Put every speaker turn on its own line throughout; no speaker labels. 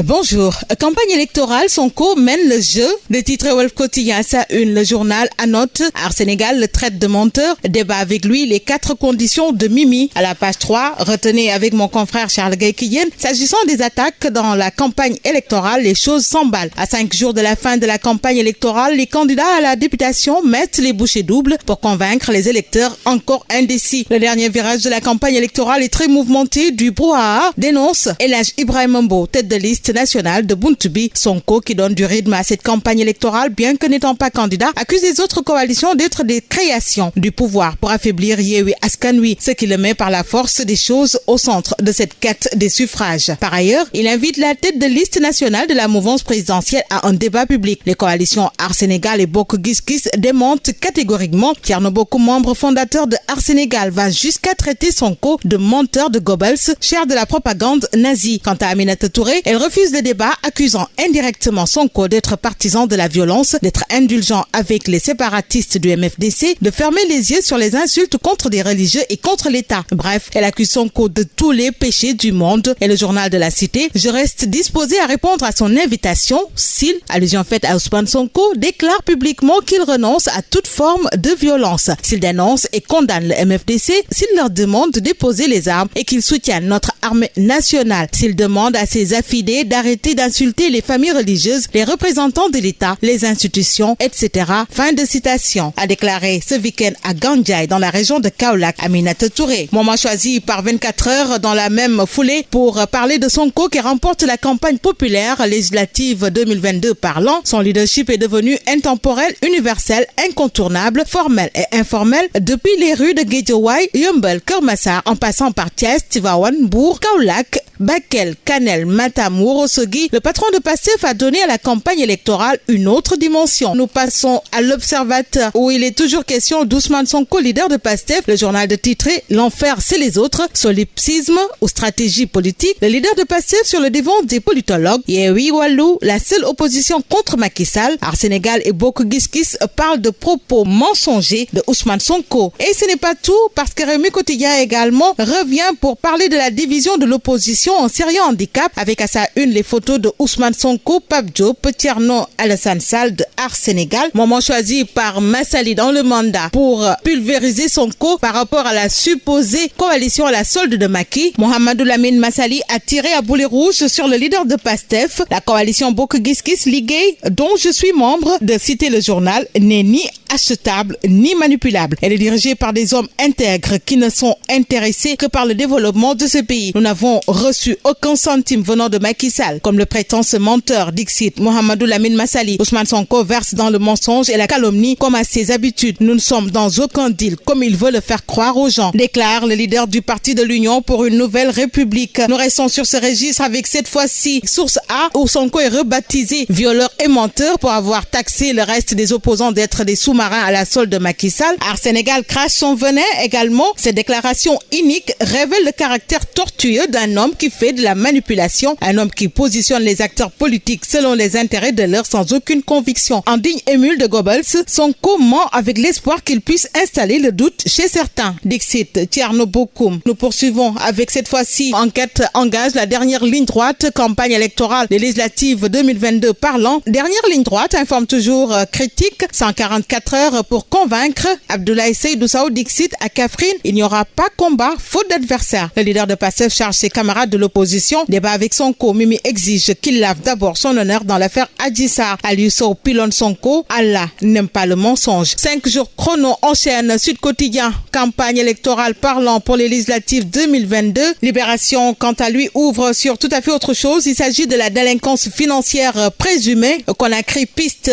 Bonjour. Campagne électorale, Sonko mène le jeu. Le titre Walf Quotidien, sa une, le journal annote Art Sénégal le traite de menteur. Débat avec lui les 4 conditions de Mimi. À la page 3, retenez avec mon confrère Charles Gueye-Kiyen. S'agissant des attaques dans la campagne électorale, les choses s'emballent. À 5 jours de la fin de la campagne électorale, les candidats à la députation mettent les bouchées doubles pour convaincre les électeurs encore indécis. Le dernier virage de la campagne électorale est très mouvementé. Du brouhaha, dénonce El Hadj Ibrahima Mbow, tête de liste nationale de Buntubi. Sonko, qui donne du rythme à cette campagne électorale, bien que n'étant pas candidat, accuse les autres coalitions d'être des créations du pouvoir pour affaiblir Yewwi Askan Wi, ce qui le met par la force des choses au centre de cette quête des suffrages. Par ailleurs, il invite la tête de liste nationale de la mouvance présidentielle à un débat public. Les coalitions Art Sénégal et Bokk Gis Gis démentent catégoriquement. Thierno Bocoum, membre fondateur de Art Sénégal, va jusqu'à traiter Sonko de menteur de Goebbels, cher de la propagande nazie. Quant à Aminata Touré, elle refuse le débat, accusant indirectement Sonko d'être partisan de la violence, d'être indulgent avec les séparatistes du MFDC, de fermer les yeux sur les insultes contre des religieux et contre l'État. Bref, elle accuse Sonko de tous les péchés du monde. Et le journal de la Cité, je reste disposé à répondre à son invitation s'il, allusion faite à Ousmane Sonko, déclare publiquement qu'il renonce à toute forme de violence, s'il dénonce et condamne le MFDC, s'il leur demande de déposer les armes et qu'il soutient notre armée nationale, s'il demande à ses affidés d'arrêter d'insulter les familles religieuses, les représentants de l'État, les institutions, etc. Fin de citation, a déclaré ce week-end à Gandiaye, dans la région de Kaolack, Aminata Touré. Moment choisi par 24 heures dans la même foulée pour parler de Sonko qui remporte la campagne populaire législative 2022 parlant. Son leadership est devenu intemporel, universel, incontournable, formel et informel depuis les rues de Guédiawaye, Yeumbeul, Keur Massar, en passant par Thiès, Tivaouane, Mbour, Kaolack, Bakel, Kanel, Matam, Ourossogui. Le patron de Pastef a donné à la campagne électorale une autre dimension. Nous passons à l'Observateur où il est toujours question d'Ousmane Sonko, leader de Pastef. Le journal de titré L'enfer c'est les autres, solipsisme ou stratégie politique. Le leader de Pastef sur le devant des politologues. Yewwi Wallu, la seule opposition contre Macky Sall. Art Sénégal et Bokk Gis Gis parlent de propos mensongers de Ousmane Sonko. Et ce n'est pas tout, parce que Rewmi Quotidien également revient pour parler de la division de l'opposition en sérieux handicap, avec à sa une les photos de Ousmane Sonko, Pape Diop, Thierno Alassane Sall de Art Sénégal. Moment choisi par Massali dans le mandat pour pulvériser Sonko par rapport à la supposée coalition à la solde de Macky. Mohamedou Lamine Massali a tiré à boulet rouge sur le leader de Pastef. La coalition Bokk Gis Gis Liguey, dont je suis membre, de citer le journal, n'est ni achetable ni manipulable. Elle est dirigée par des hommes intègres qui ne sont intéressés que par le développement de ce pays. Nous n'avons reçu aucun centime venant de Macky Sall, comme le prétend ce menteur, dixit Mohamedou Lamine Massali. Ousmane Sonko verse dans le mensonge et la calomnie comme à ses habitudes. Nous ne sommes dans aucun deal comme il veut le faire croire aux gens, déclare le leader du parti de l'Union pour une nouvelle république. Nous restons sur ce registre avec cette fois-ci source A, où Sonko est rebaptisé violeur et menteur pour avoir taxé le reste des opposants d'être des sous-marins à la solde de Macky Sall. Art Sénégal crache son venin également. Cette déclaration unique révèle le caractère tortueux d'un homme qui fait de la manipulation, un homme qui positionne les acteurs politiques selon les intérêts de l'heure sans aucune conviction. En digne émule de Goebbels, Sonko ment avec l'espoir qu'il puisse installer le doute chez certains. Dixit Thierno Bocoum. Nous poursuivons avec cette fois-ci enquête engage la dernière ligne droite, campagne électorale des législatives 2022 parlant. Dernière ligne droite informe toujours critique, 144 heures pour convaincre. Abdoulaye Seydou Sow dixit à Kaffrine, il n'y aura pas combat faute d'adversaire. Le leader de Pastef charge ses camarades de l'opposition. Débat avec Sonko. Mimi exige qu'il lave d'abord son honneur dans l'affaire Adji Sarr. Aliou Sow pilonne Sonko. Allah n'aime pas le mensonge. 5 jours chrono enchaîne Sud Quotidien. Campagne électorale parlant pour les législatives 2022. Libération, quant à lui, ouvre sur tout à fait autre chose. Il s'agit de la délinquance financière présumée. Conakry piste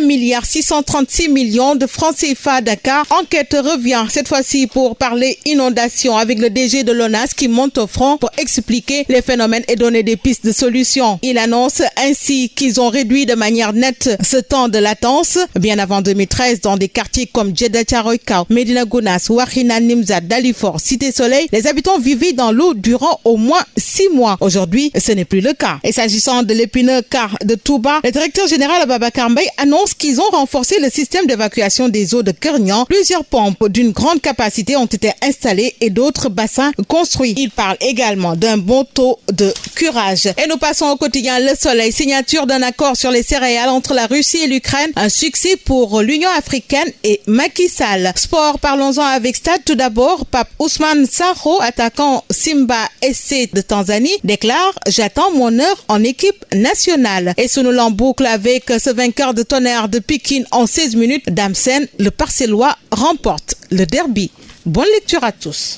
1,636 milliards de francs CFA à Dakar. Enquête revient cette fois-ci pour parler inondation avec le DG de l'ONAS qui monte au front pour expliquer les phénomènes et donner des pistes de solutions. Il annonce ainsi qu'ils ont réduit de manière nette ce temps de latence. Bien avant 2013, dans des quartiers comme Djeddah Thiaroye Kao, Médina Gounass, Wakhinane Nimzatt, Dalifort, Cité Soleil, les habitants vivaient dans l'eau durant au moins 6 mois. Aujourd'hui, ce n'est plus le cas. Et s'agissant de l'épineux cas de Touba, le directeur général Ababacar Mbaye annonce qu'ils ont renforcé le système d'évacuation des eaux de Kernian. Plusieurs pompes d'une grande capacité ont été installées et d'autres bassins construits. Il parle également d'un bon taux de curage. Et nous passons au quotidien Le Soleil. Signature d'un accord sur les céréales entre la Russie et l'Ukraine. Un succès pour l'Union africaine et Macky Sall. Sport, parlons-en avec Stade. Tout d'abord, Pape Ousmane Sakho, attaquant Simba SC de Tanzanie, déclare « J'attends mon heure en équipe nationale ». Et sous nous l'emboucle avec ce vainqueur de Tonnerre de Pikine en 16 minutes, Damsen, le Parcellois remporte le derby. Bonne lecture à tous.